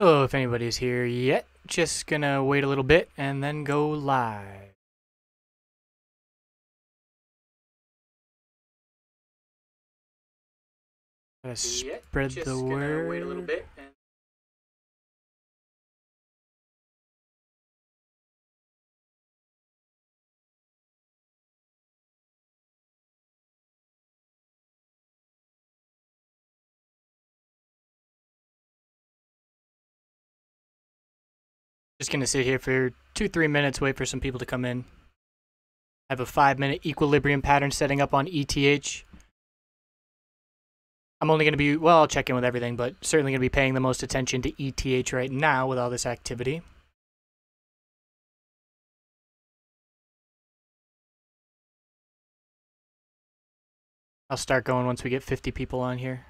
Oh, if anybody's here yet, just gonna wait a little bit and then go live. Gotta spread the word. Wait a little bit. Just gonna sit here for 2-3 minutes, wait for some people to come in. I have a 5-minute equilibrium pattern setting up on ETH. I'm only gonna be, well, I'll check in with everything, but certainly gonna be paying the most attention to ETH right now with all this activity. I'll start going once we get 50 people on here.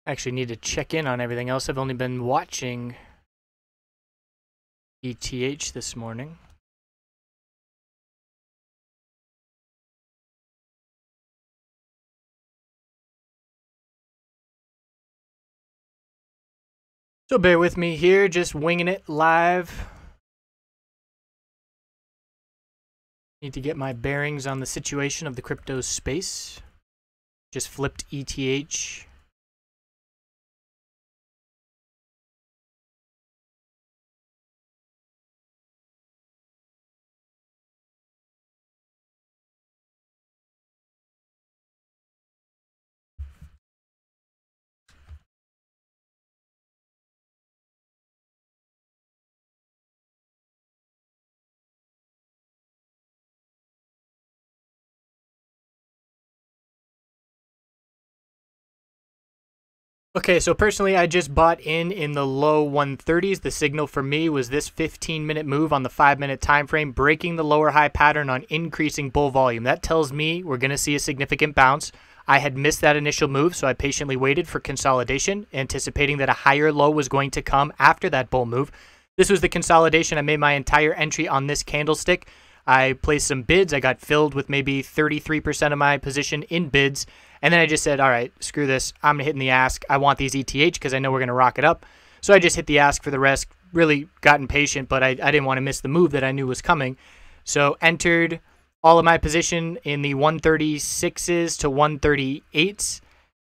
Actually need to check in on everything else. I've only been watching ETH this morning. So bear with me here, just winging it live. Need to get my bearings on the situation of the crypto space. Just flipped ETH. Okay, so personally, I just bought in the low 130s. The signal for me was this 15-minute move on the 5-minute time frame, breaking the lower high pattern on increasing bull volume. That tells me we're going to see a significant bounce. I had missed that initial move, so I patiently waited for consolidation, anticipating that a higher low was going to come after that bull move. This was the consolidation. I made my entire entry on this candlestick. I placed some bids. I got filled with maybe 33% of my position in bids. And then I just said, all right, screw this. I'm hitting the ask. I want these ETH because I know we're going to rock it up. So I just hit the ask for the rest. Really got impatient, but I didn't want to miss the move that I knew was coming. So entered all of my position in the 136s to 138s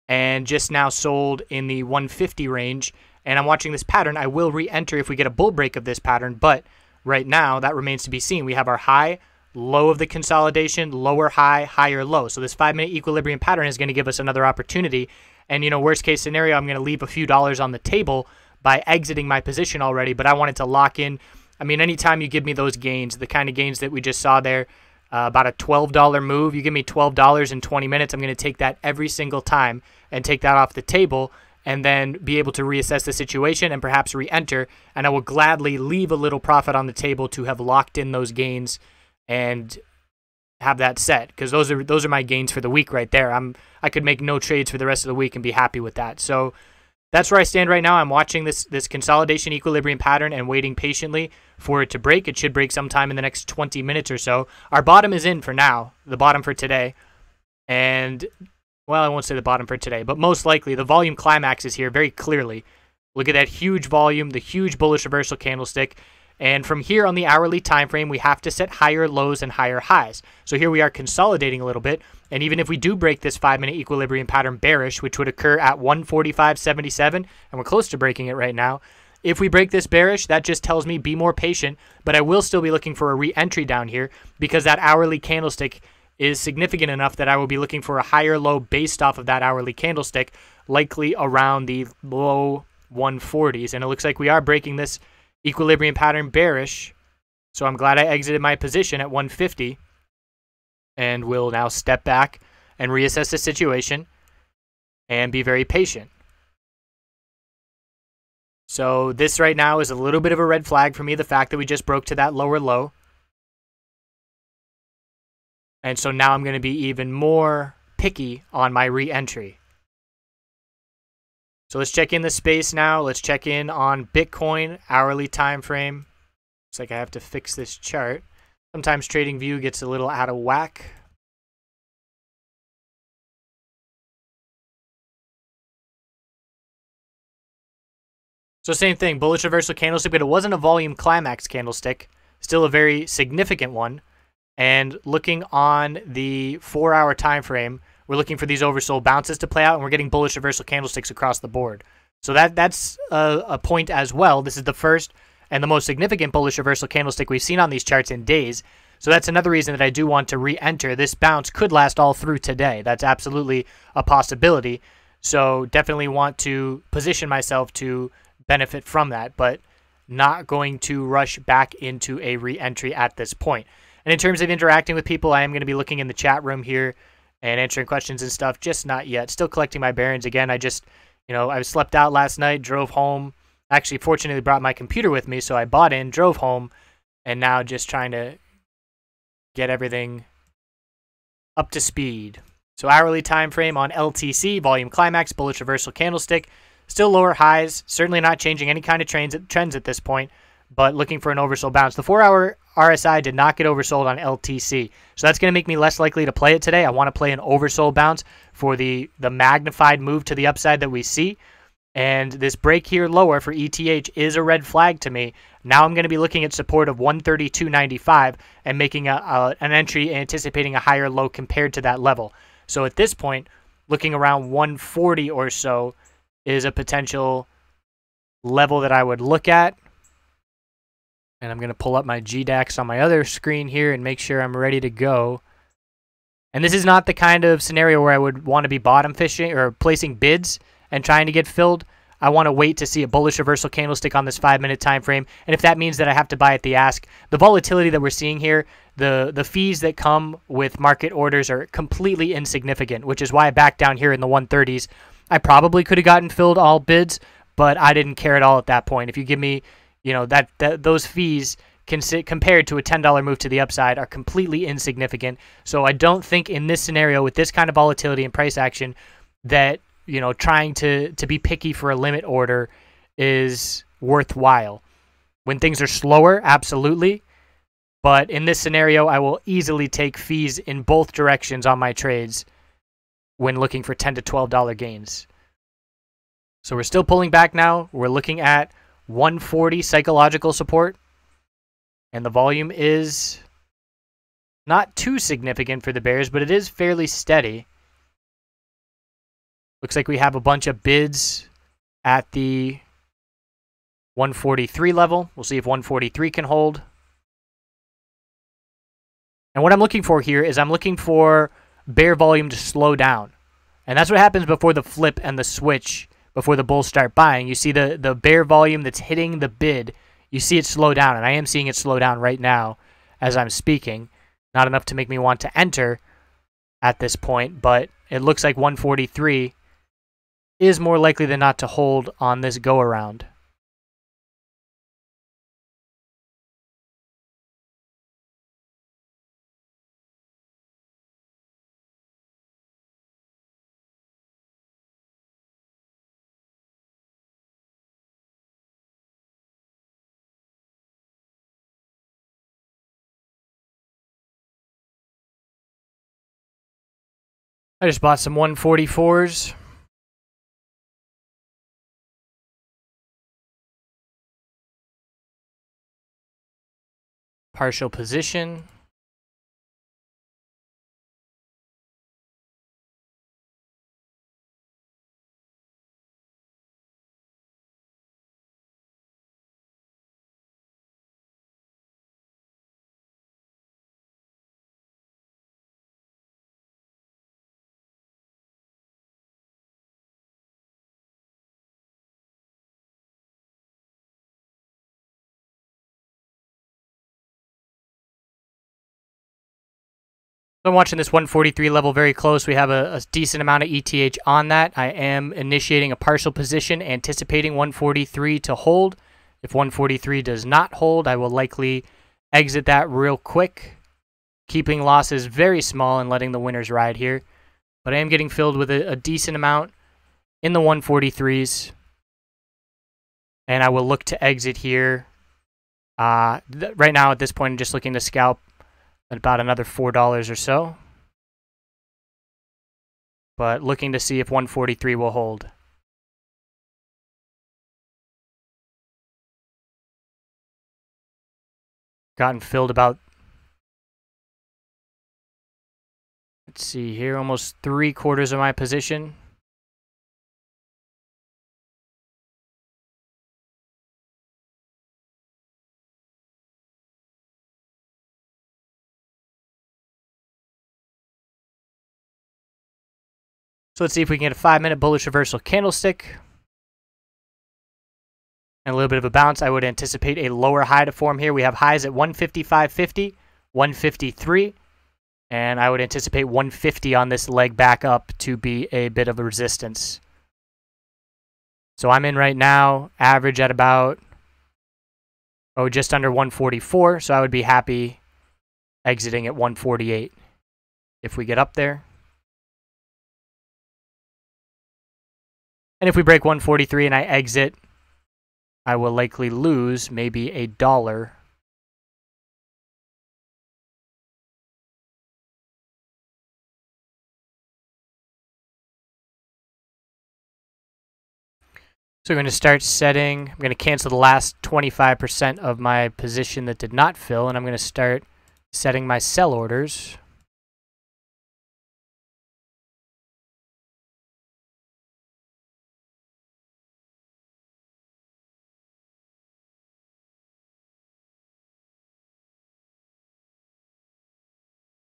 and just now sold in the 150 range. And I'm watching this pattern. I will re-enter if we get a bull break of this pattern, but right now that remains to be seen. We have our high, low of the consolidation, lower high, higher low. So this 5-minute equilibrium pattern is going to give us another opportunity. And, you know, worst case scenario, I'm going to leave a few dollars on the table by exiting my position already, but I wanted to lock in. I mean, anytime you give me those gains, the kind of gains that we just saw there, about a $12 move, you give me $12 in 20 minutes, I'm going to take that every single time and take that off the table and then be able to reassess the situation and perhaps re-enter. And I will gladly leave a little profit on the table to have locked in those gains and have that set, because those are my gains for the week right there. I could make no trades for the rest of the week and be happy with that. So that's where I stand right now. I'm watching this consolidation equilibrium pattern and waiting patiently for it to break. It should break sometime in the next 20 minutes or so. Our bottom is in for now, the bottom for today. And, well, I won't say the bottom for today, but most likely the volume climax is here very clearly. Look at that huge volume, the huge bullish reversal candlestick. And from here on the hourly time frame, we have to set higher lows and higher highs. So here we are consolidating a little bit. And even if we do break this 5-minute equilibrium pattern bearish, which would occur at 145.77, and we're close to breaking it right now, if we break this bearish, that just tells me be more patient. But I will still be looking for a re-entry down here because that hourly candlestick is significant enough that I will be looking for a higher low based off of that hourly candlestick, likely around the low 140s. And it looks like we are breaking this equilibrium pattern bearish, so I'm glad I exited my position at 150 and will now step back and reassess the situation and be very patient. So this right now is a little bit of a red flag for me, the fact that we just broke to that lower low. And so now I'm going to be even more picky on my re-entry. So let's check in the space now. Let's check in on Bitcoin hourly time frame. Looks like I have to fix this chart. Sometimes TradingView gets a little out of whack. So same thing, bullish reversal candlestick, but it wasn't a volume climax candlestick. Still a very significant one. And looking on the 4-hour time frame, we're looking for these oversold bounces to play out, and we're getting bullish reversal candlesticks across the board. So that's a point as well. This is the first and the most significant bullish reversal candlestick we've seen on these charts in days. So that's another reason that I do want to re-enter. This bounce could last all through today. That's absolutely a possibility. So definitely want to position myself to benefit from that, but not going to rush back into a re-entry at this point. And in terms of interacting with people, I am going to be looking in the chat room here and answering questions and stuff. Just not yet. Still collecting my bearings. Again, I just, I slept out last night, drove home. Actually, fortunately, brought my computer with me, so I bought in, drove home, and now just trying to get everything up to speed. So hourly time frame on LTC, volume climax, bullish reversal candlestick. Still lower highs, certainly not changing any kind of trends at this point, but looking for an oversold bounce. The 4-hour RSI did not get oversold on LTC, so that's going to make me less likely to play it today. I want to play an oversold bounce for the magnified move to the upside that we see, and this break here lower for ETH is a red flag to me. Now I'm going to be looking at support of 132.95 and making an entry anticipating a higher low compared to that level. So at this point, looking around 140 or so is a potential level that I would look at. And I'm going to pull up my GDAX on my other screen here and make sure I'm ready to go. And this is not the kind of scenario where I would want to be bottom fishing or placing bids and trying to get filled. I want to wait to see a bullish reversal candlestick on this 5-minute time frame. And if that means that I have to buy at the ask, the volatility that we're seeing here, the fees that come with market orders are completely insignificant, which is why I backed down here in the 130s. I probably could have gotten filled all bids, but I didn't care at all at that point. If you give me, those fees compared to a $10 move to the upside are completely insignificant. So I don't think in this scenario with this kind of volatility and price action that, trying to be picky for a limit order is worthwhile. When things are slower, absolutely. But in this scenario, I will easily take fees in both directions on my trades when looking for $10 to $12 gains. So we're still pulling back now. We're looking at 140 psychological support. And the volume is not too significant for the bears, but it is fairly steady. Looks like we have a bunch of bids at the 143 level. We'll see if 143 can hold. And what I'm looking for here is I'm looking for bear volume to slow down. And that's what happens before the flip and the switch, before the bulls start buying. You see the bear volume that's hitting the bid, you see it slow down. And I am seeing it slow down right now as I'm speaking. Not enough to make me want to enter at this point, but it looks like 143 is more likely than not to hold on this go-around. I just bought some 144s. Partial position. I'm watching this 143 level very close. We have a decent amount of ETH on that. I am initiating a partial position, anticipating 143 to hold. If 143 does not hold, I will likely exit that real quick, keeping losses very small and letting the winners ride here. But I am getting filled with a decent amount in the 143s. And I will look to exit here. Right now at this point, I'm just looking to scalp at about another $4 or so. But looking to see if 143 will hold. Gotten filled about, let's see here, almost 3/4 of my position. So let's see if we can get a 5-minute bullish reversal candlestick. And a little bit of a bounce. I would anticipate a lower high to form here. We have highs at 155.50, 153, and I would anticipate 150 on this leg back up to be a bit of a resistance. So I'm in right now, average at about, just under 144, so I would be happy exiting at 148 if we get up there. And if we break 143 and I exit, I will likely lose maybe $1. So we're going to start setting, I'm going to cancel the last 25% of my position that did not fill, and I'm going to start setting my sell orders.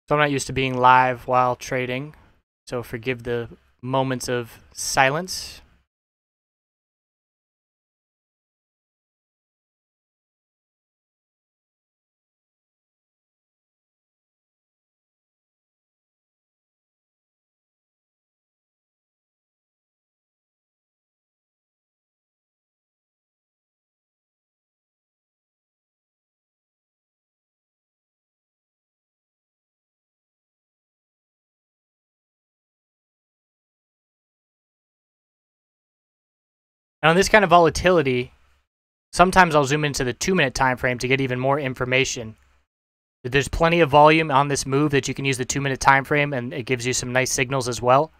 So I'm not used to being live while trading, so forgive the moments of silence. Now, in this kind of volatility, sometimes I'll zoom into the 2-minute time frame to get even more information. There's plenty of volume on this move that you can use the 2-minute time frame, and it gives you some nice signals as well.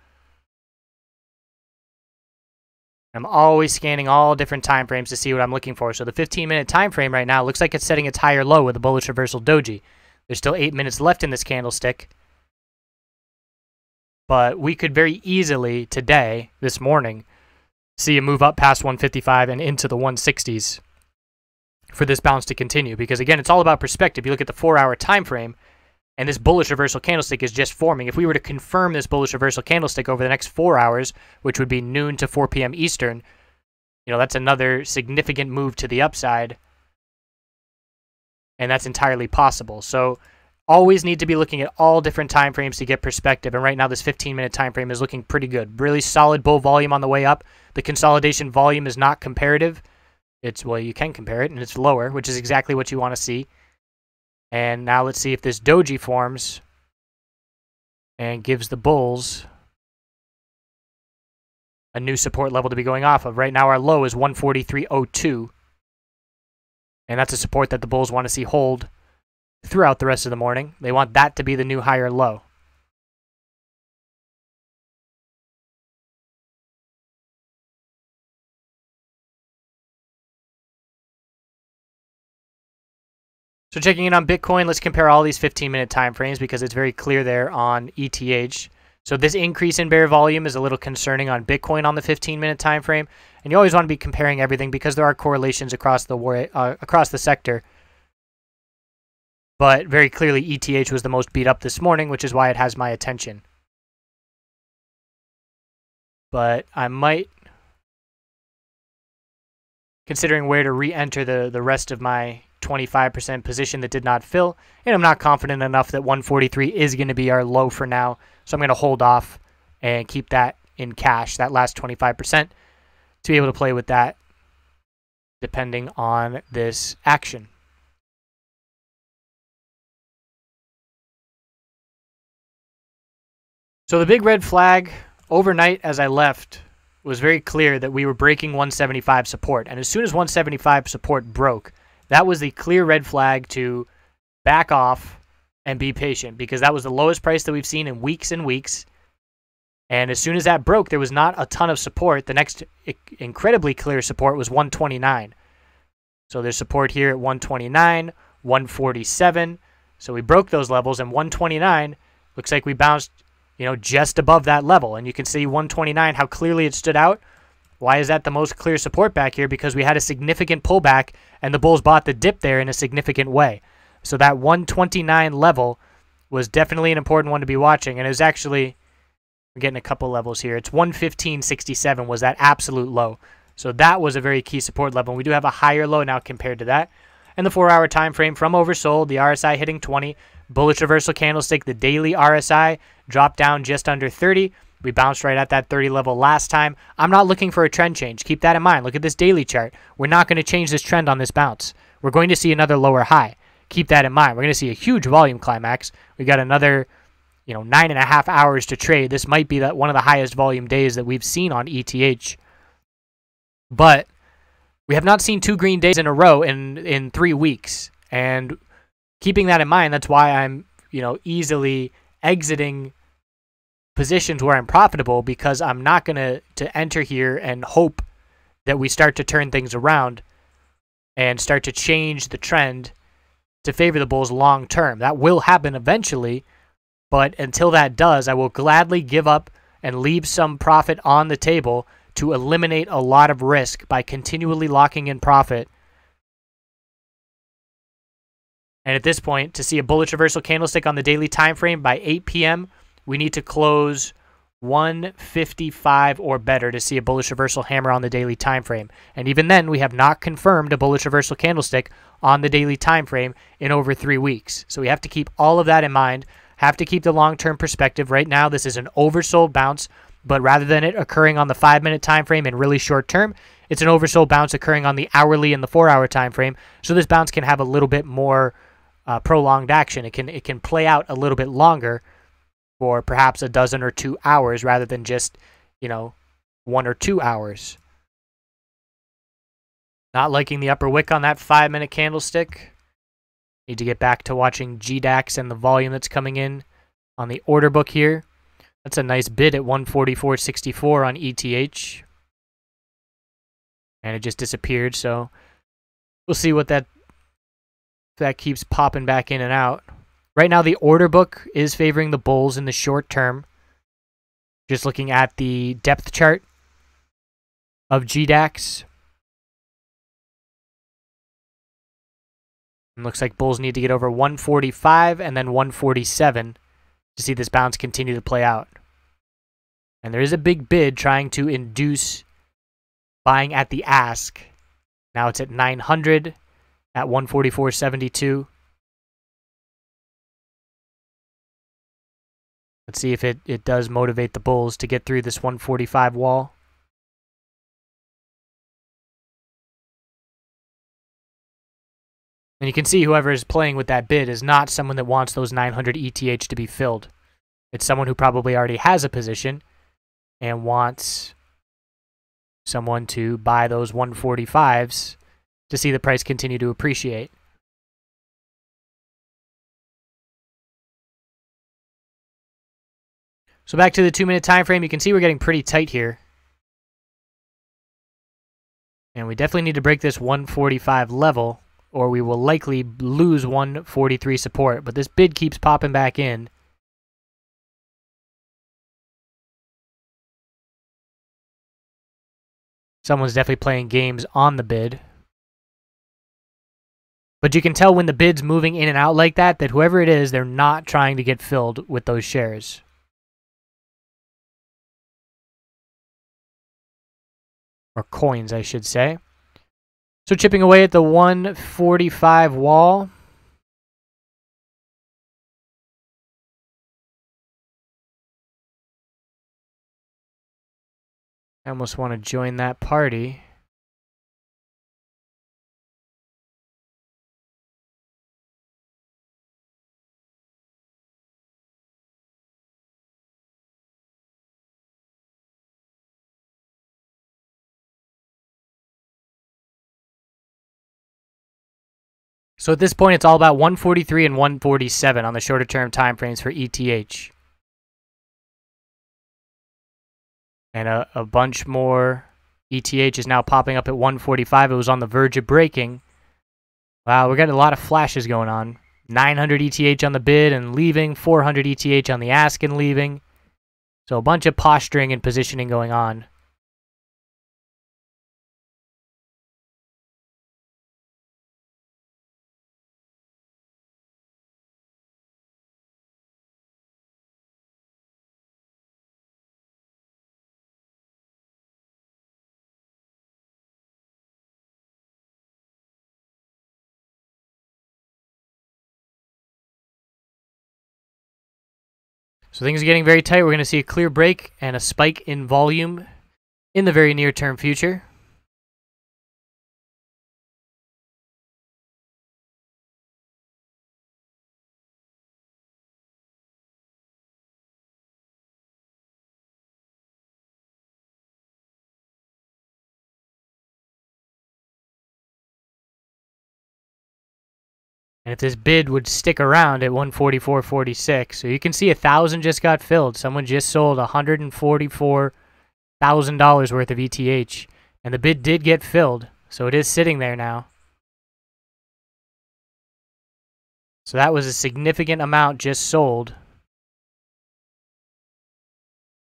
I'm always scanning all different time frames to see what I'm looking for. So the 15-minute time frame right now looks like it's setting its higher low with a bullish reversal doji. There's still 8 minutes left in this candlestick. But we could very easily today, this morning, see a move up past 155 and into the 160s for this bounce to continue. Because again, it's all about perspective. You look at the 4-hour time frame, and this bullish reversal candlestick is just forming. If we were to confirm this bullish reversal candlestick over the next 4 hours, which would be noon to 4 p.m. Eastern, that's another significant move to the upside. And that's entirely possible. So always need to be looking at all different time frames to get perspective. And right now, this 15-minute time frame is looking pretty good. Really solid bull volume on the way up. The consolidation volume is not comparative. Well, you can compare it, and it's lower, which is exactly what you want to see. And now let's see if this doji forms and gives the bulls a new support level to be going off of. Right now, our low is 143.02. And that's a support that the bulls want to see hold throughout the rest of the morning. They want that to be the new higher low. So checking in on Bitcoin, let's compare all these 15-minute time frames because it's very clear there on ETH. So this increase in bear volume is a little concerning on Bitcoin on the 15-minute time frame. And you always want to be comparing everything because there are correlations across the sector. But very clearly, ETH was the most beat up this morning, which is why it has my attention. But I might, considering where to re-enter the rest of my 25% position that did not fill, and I'm not confident enough that 143 is going to be our low for now, so I'm going to hold off and keep that in cash, that last 25%, to be able to play with that depending on this action. So the big red flag overnight as I left was very clear that we were breaking 175 support. And as soon as 175 support broke, that was the clear red flag to back off and be patient, because that was the lowest price that we've seen in weeks and weeks. And as soon as that broke, there was not a ton of support. The next incredibly clear support was 129. So there's support here at 129, 147. So we broke those levels, and 129 looks like we bounced, just above that level. And you can see 129, how clearly it stood out. Why is that the most clear support back here? Because we had a significant pullback, and the bulls bought the dip there in a significant way. So that 129 level was definitely an important one to be watching. And it was actually, we're getting a couple levels here. It's 115.67 was that absolute low. So that was a very key support level. And we do have a higher low now compared to that. And the 4-hour time frame from oversold, the RSI hitting 20, bullish reversal candlestick, the daily RSI dropped down just under 30. We bounced right at that 30 level last time. I'm not looking for a trend change. Keep that in mind. Look at this daily chart. We're not going to change this trend on this bounce. We're going to see another lower high. Keep that in mind. We're going to see a huge volume climax. We got another, 9.5 hours to trade. This might be one of the highest volume days that we've seen on ETH. But we have not seen 2 green days in a row in 3 weeks. And keeping that in mind, that's why I'm, easily exiting positions where I'm profitable, because I'm not going to enter here and hope that we start to turn things around and start to change the trend to favor the bulls long term. That will happen eventually, but until that does, I will gladly give up and leave some profit on the table to eliminate a lot of risk by continually locking in profit. And at this point, to see a bullish reversal candlestick on the daily time frame by 8 p.m., we need to close 155 or better to see a bullish reversal hammer on the daily time frame. And even then, we have not confirmed a bullish reversal candlestick on the daily time frame in over 3 weeks. So we have to keep all of that in mind, have to keep the long-term perspective. Right now, this is an oversold bounce, but rather than it occurring on the 5-minute time frame in really short term, it's an oversold bounce occurring on the hourly and the 4-hour time frame. So this bounce can have a little bit more prolonged action. It can play out a little bit longer, for perhaps a dozen or 2 hours rather than just, 1 or 2 hours. Not liking the upper wick on that 5-minute candlestick. Need to get back to watching GDAX and the volume that's coming in on the order book here. That's a nice bid at 144.64 on ETH. And it just disappeared, so we'll see what that keeps popping back in and out. Right now, the order book is favoring the bulls in the short term. Just looking at the depth chart of GDAX. It looks like bulls need to get over 145 and then 147 to see this bounce continue to play out. And there is a big bid trying to induce buying at the ask. Now it's at 900 at 144.72. Let's see if it does motivate the bulls to get through this 145 wall. And you can see whoever is playing with that bid is not someone that wants those 900 ETH to be filled. It's someone who probably already has a position and wants someone to buy those 145s to see the price continue to appreciate. So back to the 2-minute time frame, you can see we're getting pretty tight here. And we definitely need to break this 145 level, or we will likely lose 143 support. But this bid keeps popping back in. Someone's definitely playing games on the bid. But you can tell when the bid's moving in and out like that whoever it is, they're not trying to get filled with those shares. Or coins, I should say. So chipping away at the 145 wall. I almost want to join that party. So at this point, it's all about 143 and 147 on the shorter term time frames for ETH. And a bunch more. ETH is now popping up at 145. It was on the verge of breaking. Wow, we're getting a lot of flashes going on. 900 ETH on the bid and leaving, 400 ETH on the ask and leaving. So a bunch of posturing and positioning going on. So things are getting very tight. We're going to see a clear break and a spike in volume in the very near term future. And if this bid would stick around at 144.46, so you can see 1,000 just got filled. Someone just sold $144,000 worth of ETH, and the bid did get filled, so it is sitting there now. So that was a significant amount just sold.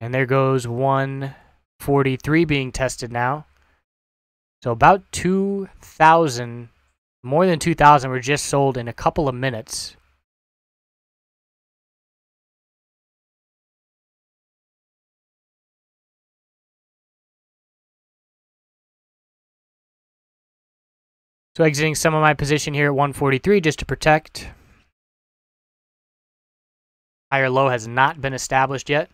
And there goes 143 being tested now. So about 2,000, more than 2,000 were just sold in a couple of minutes. So exiting some of my position here at 143 just to protect. Higher low has not been established yet.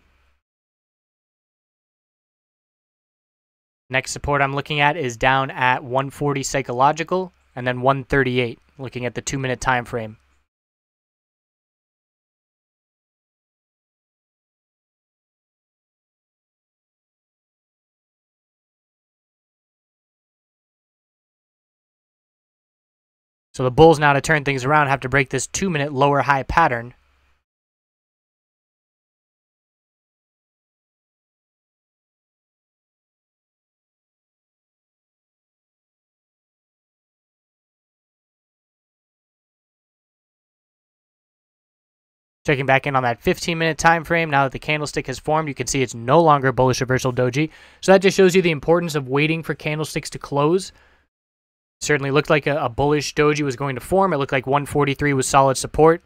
Next support I'm looking at is down at 140 psychological and then 138, looking at the 2-minute time frame. So the bulls now, to turn things around, have to break this 2-minute lower high pattern. Checking back in on that 15-minute time frame, now that the candlestick has formed, you can see it's no longer a bullish reversal doji. So that just shows you the importance of waiting for candlesticks to close. Certainly looked like a bullish doji was going to form. It looked like 143 was solid support.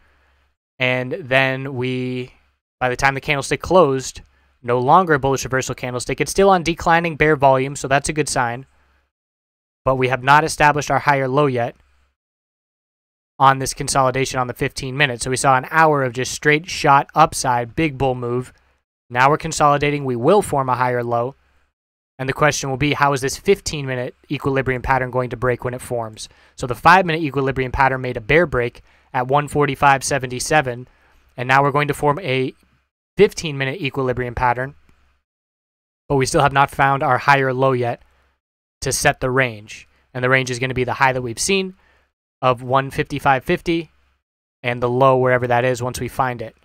And then by the time the candlestick closed, no longer a bullish reversal candlestick. It's still on declining bear volume, so that's a good sign. But we have not established our higher low yet on this consolidation on the 15 minutes. So we saw an hour of just straight shot upside, big bull move. Now we're consolidating. We will form a higher low. And the question will be, how is this 15-minute equilibrium pattern going to break when it forms? So the 5-minute equilibrium pattern made a bear break at 145.77. And now we're going to form a 15-minute equilibrium pattern. But we still have not found our higher low yet to set the range. And the range is going to be the high that we've seen of 155.50 and the low wherever that is once we find it.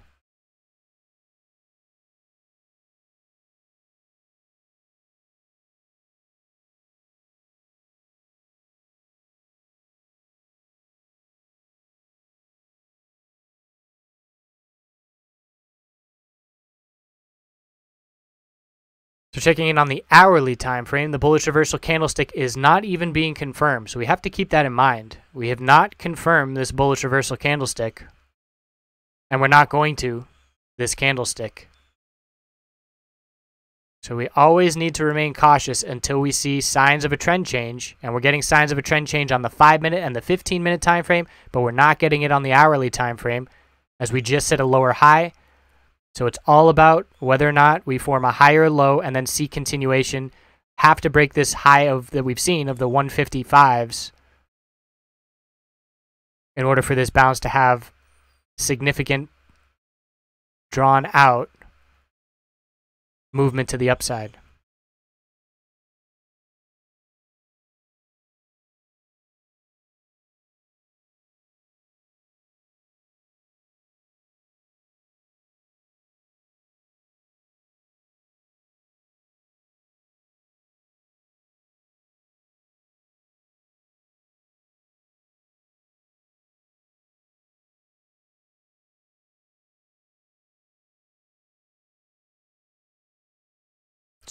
So checking in on the hourly time frame, the bullish reversal candlestick is not even being confirmed. So we have to keep that in mind. We have not confirmed this bullish reversal candlestick, and we're not going to this candlestick. So we always need to remain cautious until we see signs of a trend change, and we're getting signs of a trend change on the 5-minute and the 15-minute time frame, but we're not getting it on the hourly time frame as we just set a lower high. So it's all about whether or not we form a higher low and then see continuation. Have to break this high that we've seen of the 155s in order for this bounce to have significant drawn out movement to the upside.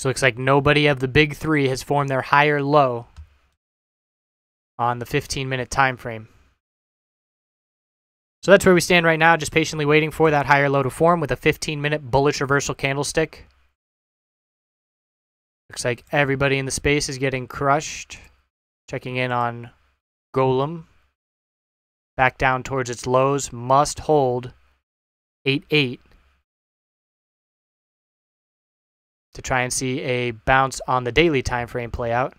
So it looks like nobody of the big three has formed their higher low on the 15-minute time frame. So that's where we stand right now, just patiently waiting for that higher low to form with a 15-minute bullish reversal candlestick. Looks like everybody in the space is getting crushed. Checking in on Golem. Back down towards its lows. Must hold 8-8 to try and see a bounce on the daily time frame play out.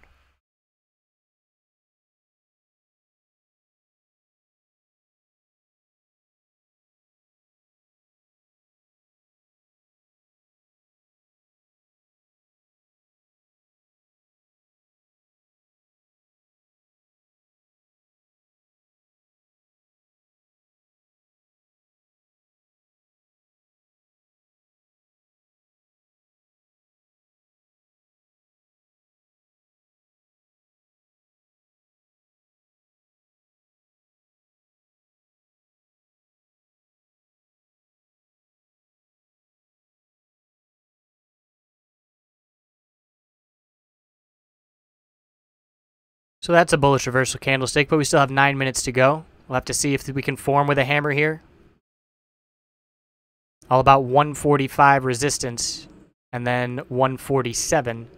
So that's a bullish reversal candlestick, but we still have 9 minutes to go. We'll have to see if we can form with a hammer here. All about 145 resistance, and then 147.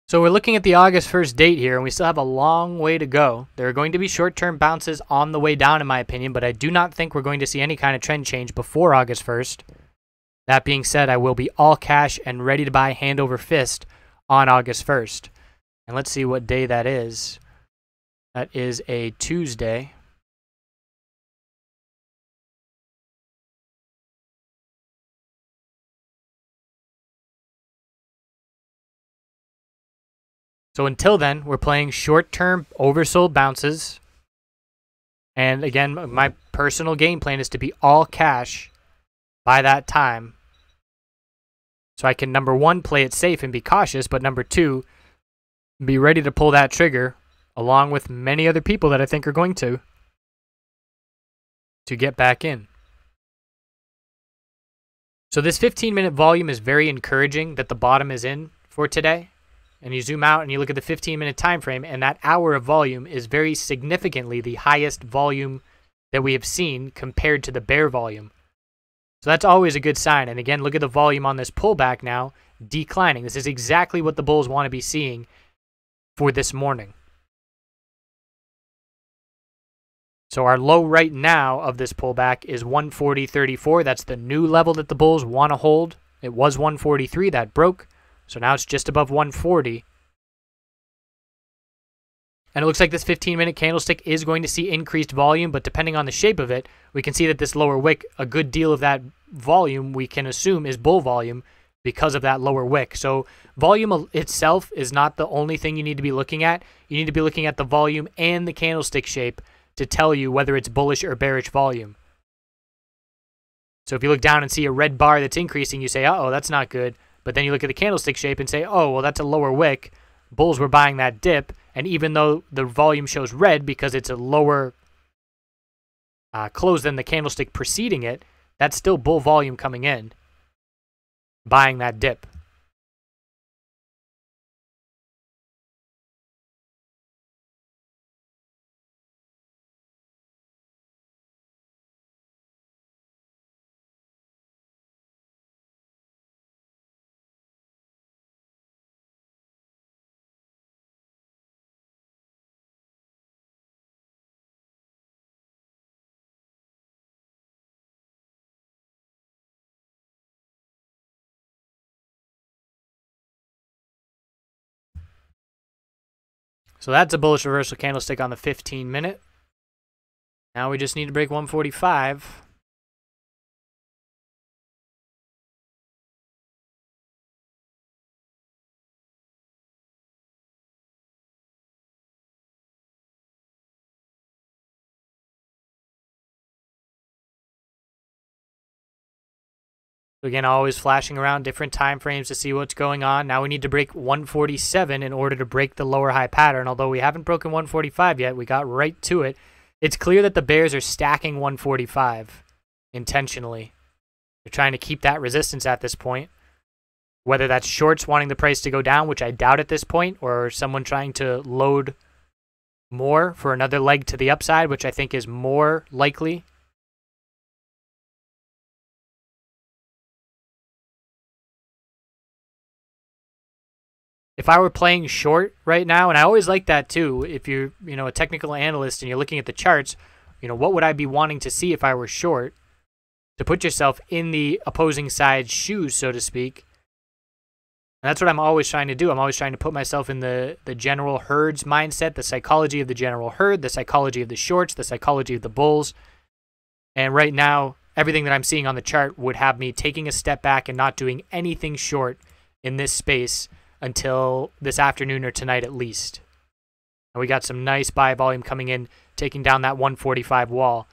So we're looking at the August 1st date here, and we still have a long way to go. There are going to be short-term bounces on the way down, in my opinion, but I do not think we're going to see any kind of trend change before August 1st. That being said, I will be all cash and ready to buy hand over fist on August 1st. And let's see what day that is. That is a Tuesday. So until then, we're playing short-term oversold bounces. And again, my personal game plan is to be all cash by that time. So I can, number one, play it safe and be cautious, but number two, be ready to pull that trigger along with many other people that I think are going to get back in. So this 15-minute volume is very encouraging that the bottom is in for today. And you zoom out and you look at the 15-minute time frame, and that hour of volume is very significantly the highest volume that we have seen compared to the bear volume. So that's always a good sign. And again, look at the volume on this pullback now, declining. This is exactly what the bulls want to be seeing for this morning. So our low right now of this pullback is 140.34. That's the new level that the bulls want to hold. It was 143, that broke. So now it's just above 140. And it looks like this 15-minute candlestick is going to see increased volume, but depending on the shape of it, we can see that this lower wick, a good deal of that volume we can assume is bull volume because of that lower wick. So volume itself is not the only thing you need to be looking at. You need to be looking at the volume and the candlestick shape to tell you whether it's bullish or bearish volume. So if you look down and see a red bar that's increasing, you say, uh-oh, that's not good. But then you look at the candlestick shape and say, oh, well, that's a lower wick. Bulls were buying that dip. And even though the volume shows red because it's a lower close than the candlestick preceding it, that's still bull volume coming in, buying that dip. So that's a bullish reversal candlestick on the 15-minute. Now we just need to break 145. Again, always flashing around different time frames to see what's going on. Now we need to break 147 in order to break the lower high pattern. Although we haven't broken 145 yet, we got right to it. It's clear that the bears are stacking 145 intentionally. They're trying to keep that resistance at this point. Whether that's shorts wanting the price to go down, which I doubt at this point, or someone trying to load more for another leg to the upside, which I think is more likely. If I were playing short right now, and I always like that too, if you're, a technical analyst and you're looking at the charts, what would I be wanting to see if I were short? To put yourself in the opposing side's shoes, so to speak. And that's what I'm always trying to do. I'm always trying to put myself in the general herd's mindset, the psychology of the general herd, the psychology of the shorts, the psychology of the bulls. And right now, everything that I'm seeing on the chart would have me taking a step back and not doing anything short in this space until this afternoon or tonight at least. And we got some nice buy volume coming in, taking down that 145 wall.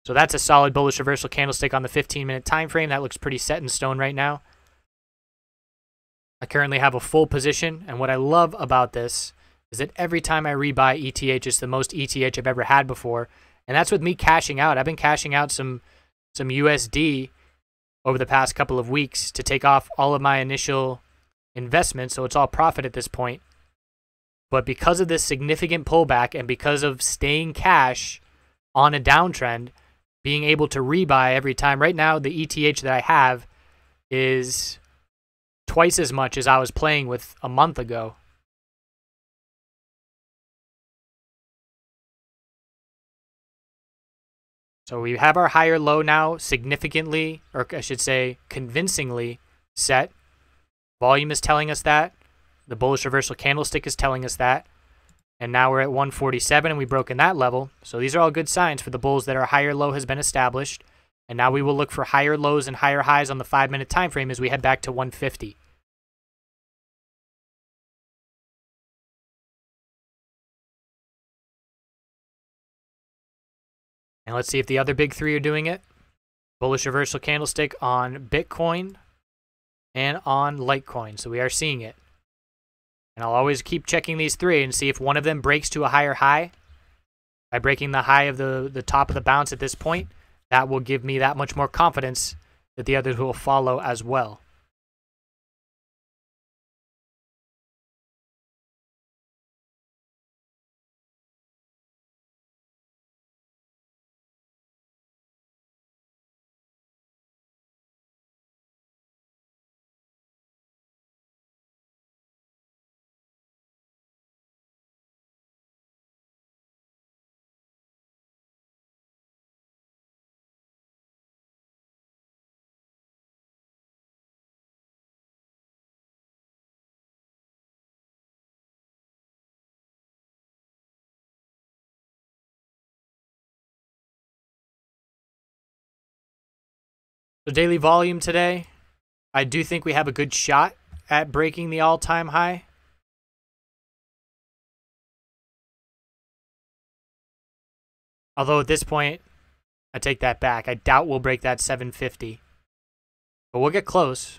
So that's a solid bullish reversal candlestick on the 15-minute time frame. That looks pretty set in stone right now. I currently have a full position, and what I love about this is that every time I rebuy ETH, it's the most ETH I've ever had before. And that's with me cashing out. I've been cashing out some USD over the past couple of weeks to take off all of my initial investment, so it's all profit at this point. But because of this significant pullback and because of staying cash on a downtrend, being able to rebuy every time, right now the ETH that I have is twice as much as I was playing with a month ago. So we have our higher low now significantly, or I should say convincingly set. Volume is telling us that. The bullish reversal candlestick is telling us that. And now we're at 147 and we've broken that level. So these are all good signs for the bulls that our higher low has been established. And now we will look for higher lows and higher highs on the 5-minute time frame as we head back to 150. And let's see if the other big three are doing it. Bullish reversal candlestick on Bitcoin and on Litecoin. So we are seeing it. And I'll always keep checking these three and see if one of them breaks to a higher high. By breaking the high of the top of the bounce at this point, that will give me that much more confidence that the others will follow as well. So daily volume today, I do think we have a good shot at breaking the all-time high. Although at this point, I take that back. I doubt we'll break that 750. But we'll get close.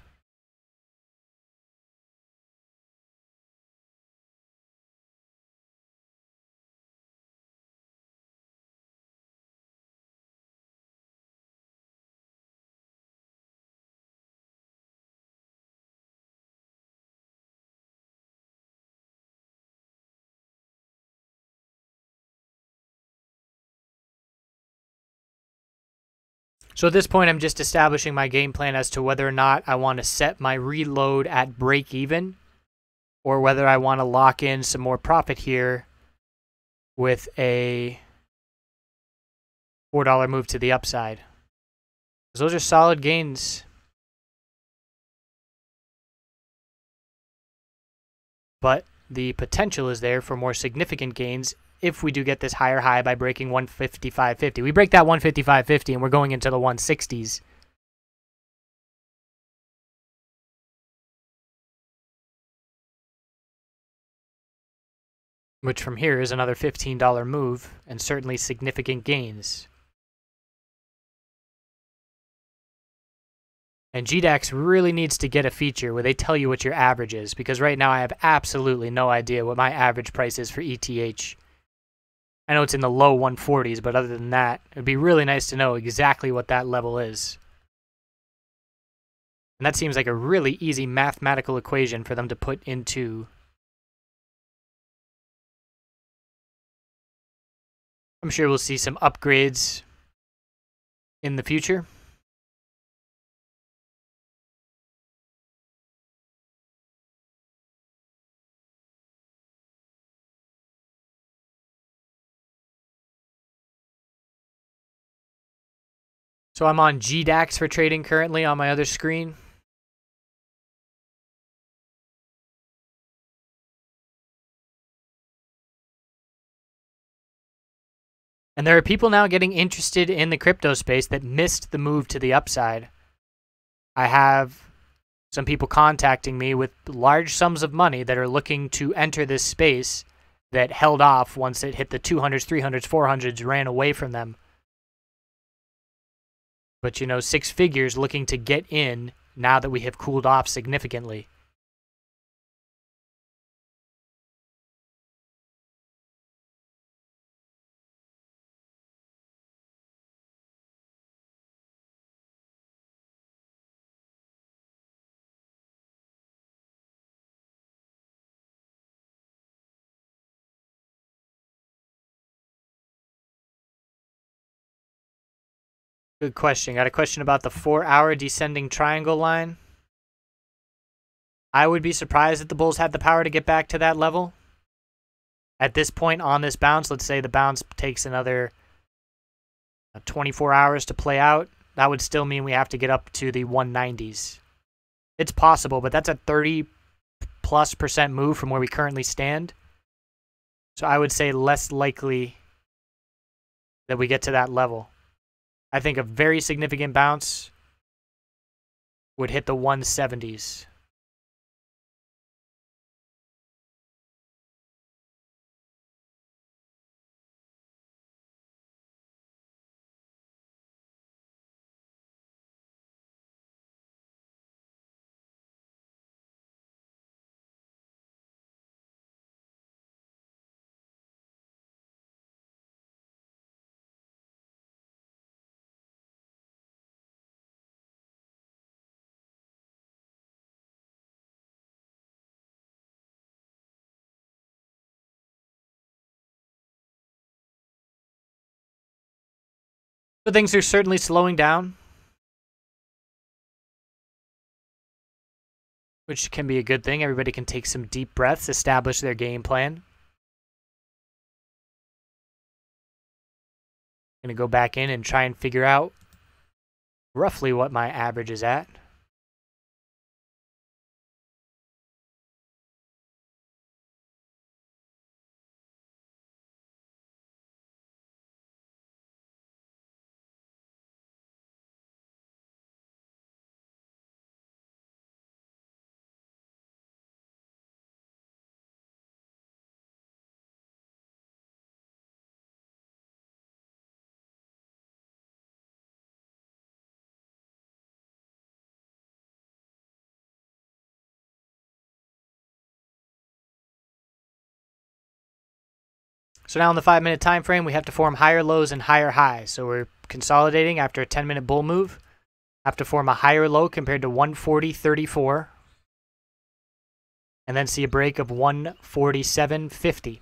So at this point, I'm just establishing my game plan as to whether or not I want to set my reload at break even or whether I want to lock in some more profit here with a $4 move to the upside. Those are solid gains. But the potential is there for more significant gains if we do get this higher high by breaking 155.50. We break that 155.50 and we're going into the 160s. Which from here is another $15 move and certainly significant gains. And GDAX really needs to get a feature where they tell you what your average is, because right now I have absolutely no idea what my average price is for ETH. I know it's in the low 140s, but other than that, it'd be really nice to know exactly what that level is. And that seems like a really easy mathematical equation for them to put into. I'm sure we'll see some upgrades in the future. So I'm on GDAX for trading currently on my other screen. And there are people now getting interested in the crypto space that missed the move to the upside. I have some people contacting me with large sums of money that are looking to enter this space that held off once it hit the 200s, 300s, 400s, ran away from them. But, you know, six figures looking to get in now that we have cooled off significantly. Good question. Got a question about the 4-hour descending triangle line. I would be surprised if the bulls had the power to get back to that level. At this point on this bounce, let's say the bounce takes another 24 hours to play out. That would still mean we have to get up to the 190s. It's possible, but that's a 30+% move from where we currently stand. So I would say less likely that we get to that level. I think a very significant bounce would hit the 170s. So things are certainly slowing down, which can be a good thing. Everybody can take some deep breaths, establish their game plan. I'm going to go back in and try and figure out roughly what my average is at. So now in the 5-minute time frame, we have to form higher lows and higher highs. So we're consolidating after a 10-minute bull move. Have to form a higher low compared to 140.34. And then see a break of 147.50.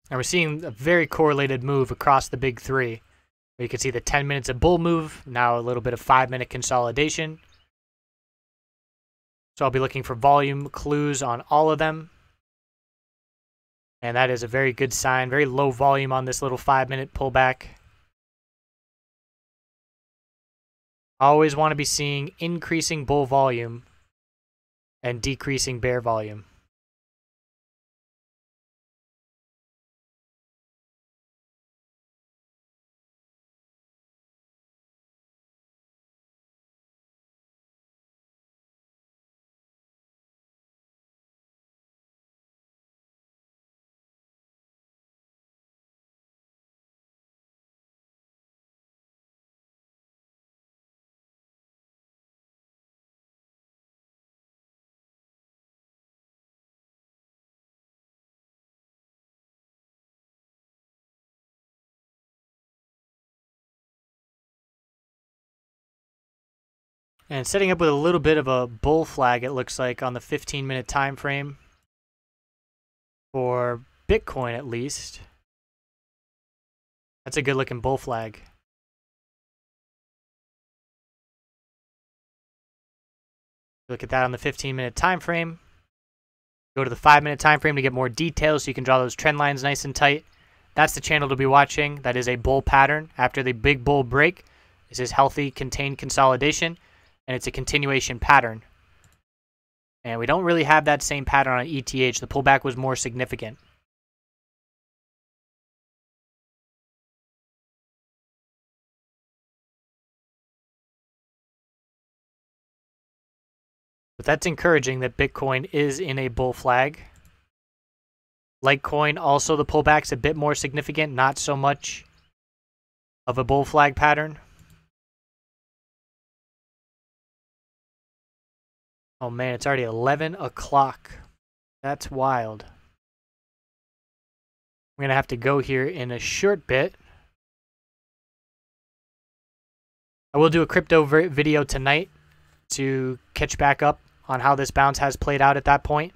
And we're seeing a very correlated move across the big three. You can see the 10 minutes of bull move, now a little bit of 5-minute consolidation. So I'll be looking for volume clues on all of them. And that is a very good sign. Very low volume on this little 5-minute pullback. Always want to be seeing increasing bull volume and decreasing bear volume. And setting up with a little bit of a bull flag, it looks like, on the 15-minute time frame for Bitcoin at least. That's a good looking bull flag. Look at that on the 15-minute time frame. Go to the 5-minute time frame to get more details so you can draw those trend lines nice and tight. That's the channel to be watching. That is a bull pattern after the big bull break. This is healthy, contained consolidation, and it's a continuation pattern. And we don't really have that same pattern on ETH. The pullback was more significant. But that's encouraging that Bitcoin is in a bull flag. Litecoin, also the pullback's a bit more significant, not so much of a bull flag pattern. Oh man, it's already 11 o'clock. That's wild. We're going to have to go here in a short bit. I will do a crypto video tonight to catch back up on how this bounce has played out at that point.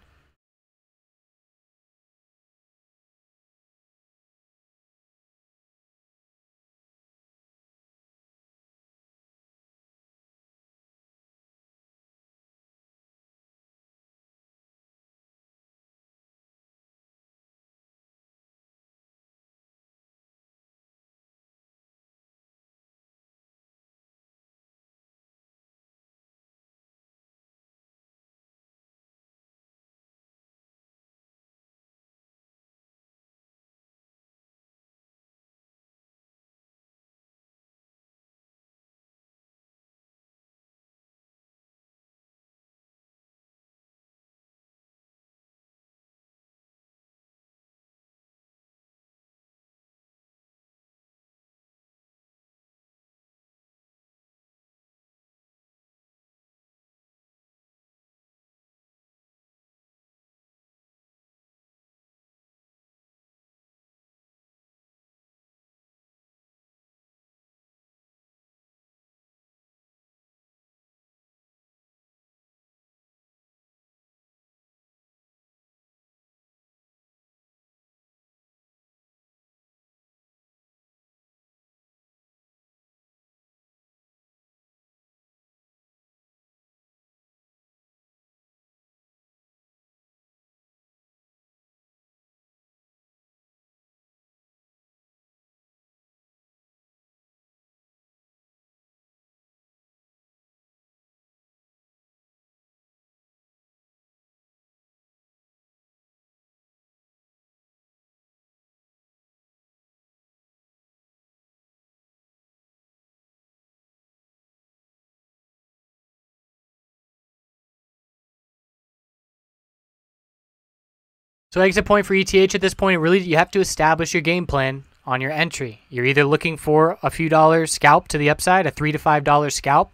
So exit point for ETH at this point, really you have to establish your game plan on your entry. You're either looking for a few dollars scalp to the upside, a $3 to $5 scalp,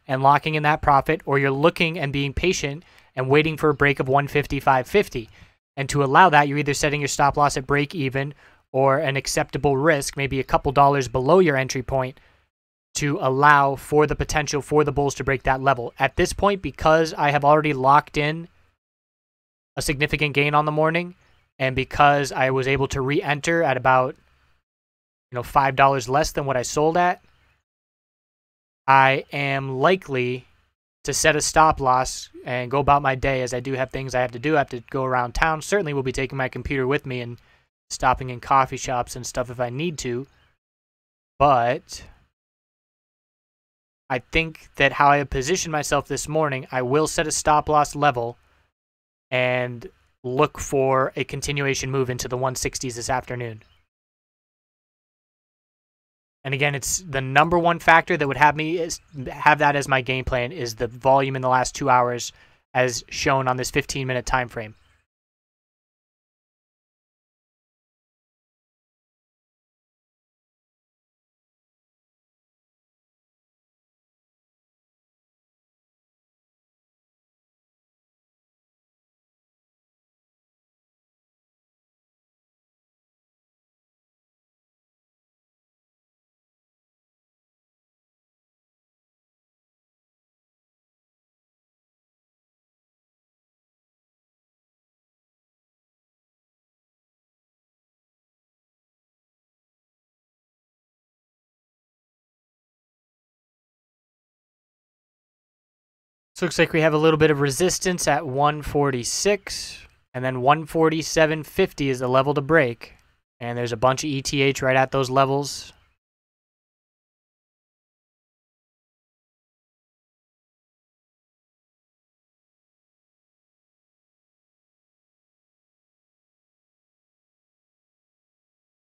and locking in that profit, or you're looking and being patient and waiting for a break of 155.50. And to allow that, you're either setting your stop loss at break even or an acceptable risk, maybe a couple dollars below your entry point, to allow for the potential for the bulls to break that level. At this point, because I have already locked in a significant gain on the morning, and because I was able to re-enter at about $5 less than what I sold at, I am likely to set a stop loss and go about my day, as I do have things I have to do. I have to go around town. Certainly will be taking my computer with me and stopping in coffee shops and stuff if I need to. But I think that how I have positioned myself this morning, I will set a stop loss level and look for a continuation move into the 160s this afternoon. And again, it's the number one factor that would have that as my game plan is the volume in the last 2 hours as shown on this 15-minute time frame. So it looks like we have a little bit of resistance at 146, and then 147.50 is the level to break. And there's a bunch of ETH right at those levels.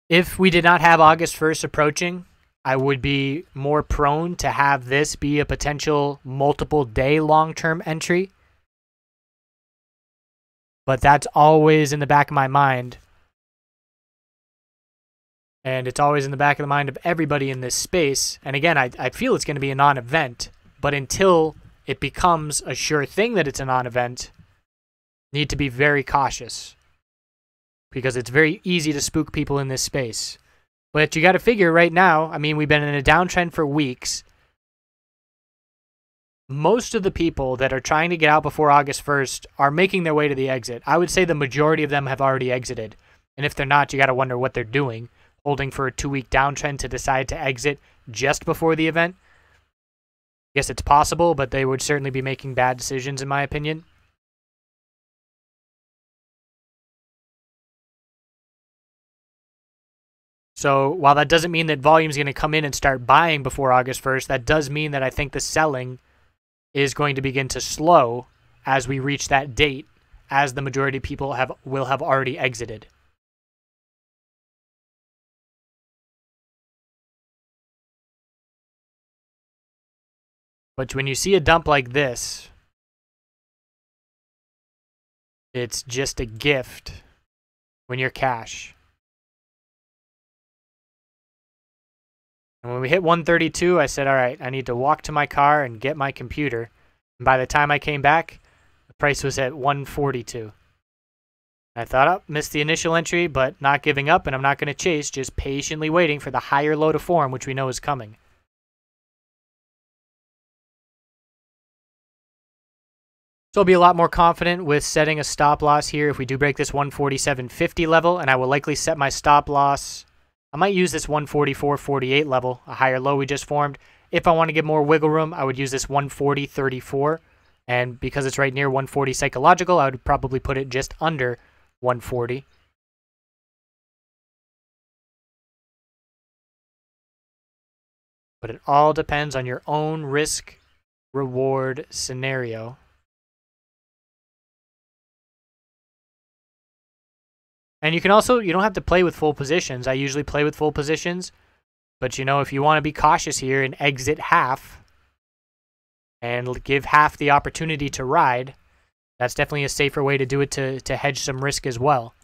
If we did not have August 1st approaching, I would be more prone to have this be a potential multiple day long-term entry. But that's always in the back of my mind. And it's always in the back of the mind of everybody in this space. And again, I feel it's going to be a non-event. But until it becomes a sure thing that it's a non-event, need to be very cautious. Because it's very easy to spook people in this space. But you got to figure right now, I mean, we've been in a downtrend for weeks. Most of the people that are trying to get out before August 1st are making their way to the exit. I would say the majority of them have already exited. And if they're not, you got to wonder what they're doing. Holding for a 2-week downtrend to decide to exit just before the event. I guess it's possible, but they would certainly be making bad decisions in my opinion. So while that doesn't mean that volume is going to come in and start buying before August 1st, that does mean that I think the selling is going to begin to slow as we reach that date, as the majority of people will have already exited. But when you see a dump like this, it's just a gift when you're cash. And when we hit 132, I said, all right, I need to walk to my car and get my computer. And by the time I came back, the price was at 142. I thought, oh, missed the initial entry, but not giving up, and I'm not going to chase, just patiently waiting for the higher low to form, which we know is coming. So I'll be a lot more confident with setting a stop loss here if we do break this 147.50 level, and I will likely set my stop loss. I might use this 144.48 level, a higher low we just formed. If I want to get more wiggle room, I would use this 140.34. And because it's right near 140 psychological, I would probably put it just under 140. But it all depends on your own risk-reward scenario. And you can also, you don't have to play with full positions. I usually play with full positions. But, if you want to be cautious here and exit half and give half the opportunity to ride, that's definitely a safer way to do it to hedge some risk as well.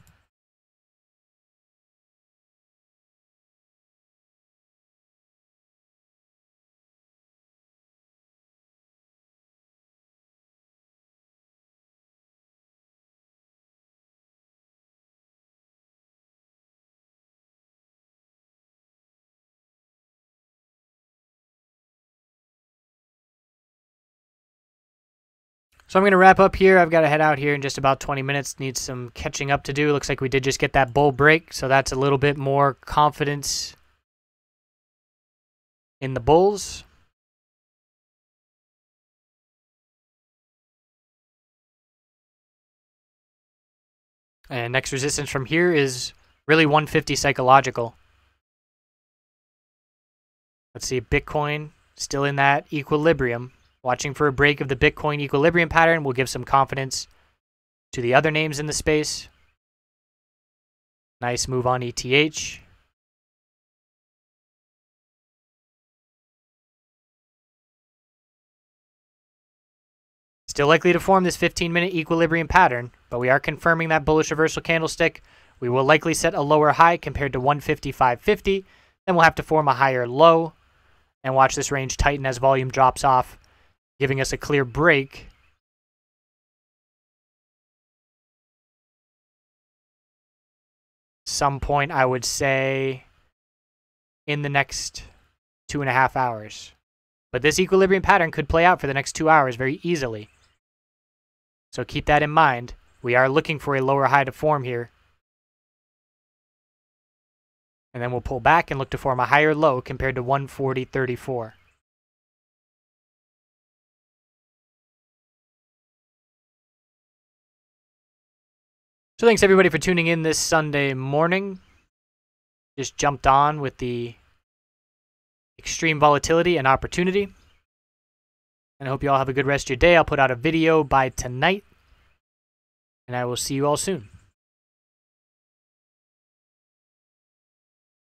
So I'm going to wrap up here. I've got to head out here in just about 20 minutes. Need some catching up to do. Looks like we did just get that bull break, so that's a little bit more confidence in the bulls. And next resistance from here is really 150 psychological. Let's see, Bitcoin still in that equilibrium. Watching for a break of the Bitcoin equilibrium pattern will give some confidence to the other names in the space. Nice move on ETH. Still likely to form this 15-minute equilibrium pattern, but we are confirming that bullish reversal candlestick. We will likely set a lower high compared to 155.50. Then we'll have to form a higher low and watch this range tighten as volume drops off, giving us a clear break. Some point, I would say, in the next 2.5 hours. But this equilibrium pattern could play out for the next 2 hours very easily. So keep that in mind. We are looking for a lower high to form here. And then we'll pull back and look to form a higher low compared to 140.34. So thanks everybody for tuning in this Sunday morning. Just jumped on with the extreme volatility and opportunity. And I hope you all have a good rest of your day. I'll put out a video by tonight. And I will see you all soon.